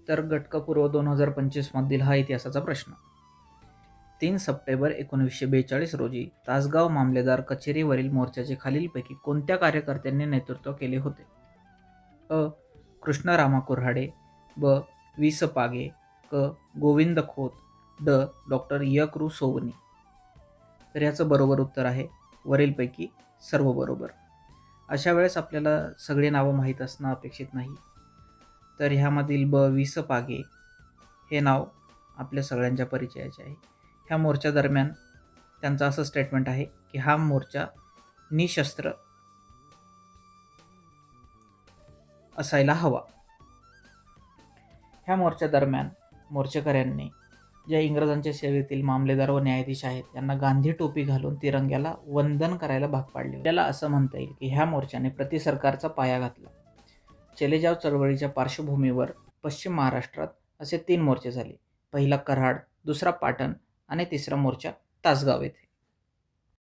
तर गटकपूर्व 2025 मधील हा इतिहासाचा प्रश्न. 3 सप्टेंबर 1942 रोजी तासगाव मामलेदार कचेरीवरील मोर्चाचे खालीलपैकी कोणत्या कार्यकर्त्यांनी नेतृत्व केले होते? अ. कृष्णरामा कुऱ्हाडे, ब. वि. स. पागे, क. गोविंद खोत, ड. डॉ. य. कृ. सोवनी. तर याचं बरोबर उत्तर आहे वरीलपैकी सर्व बरोबर. अशा वेळेस आपल्याला सगळे नावं माहीत असणं अपेक्षित नाही. तर ह्यामधील ब. वि. स. पागे हे नाव आपल्या सगळ्यांच्या परिचयाचे आहे. ह्या मोर्चा दरम्यान त्यांचं असं स्टेटमेंट आहे की हा मोर्चा निशस्त्र असायला हवा. ह्या मोर्चा दरम्यान मोर्चेकऱ्यांनी ज्या इंग्रजांच्या सेवेतील मामलेदार व न्यायाधीश आहेत त्यांना गांधी टोपी घालून तिरंग्याला वंदन करायला भाग पाडले. आपल्याला असं म्हणता येईल की ह्या मोर्चाने प्रतिसरकारचा पाया घातला. चलेजाव चळवळीच्या पार्श्वभूमीवर पश्चिम महाराष्ट्रात असे 3 मोर्चे झाले. पहिला कराड, दुसरा पाटण आणि तिसरा मोर्चा तासगाव येथे.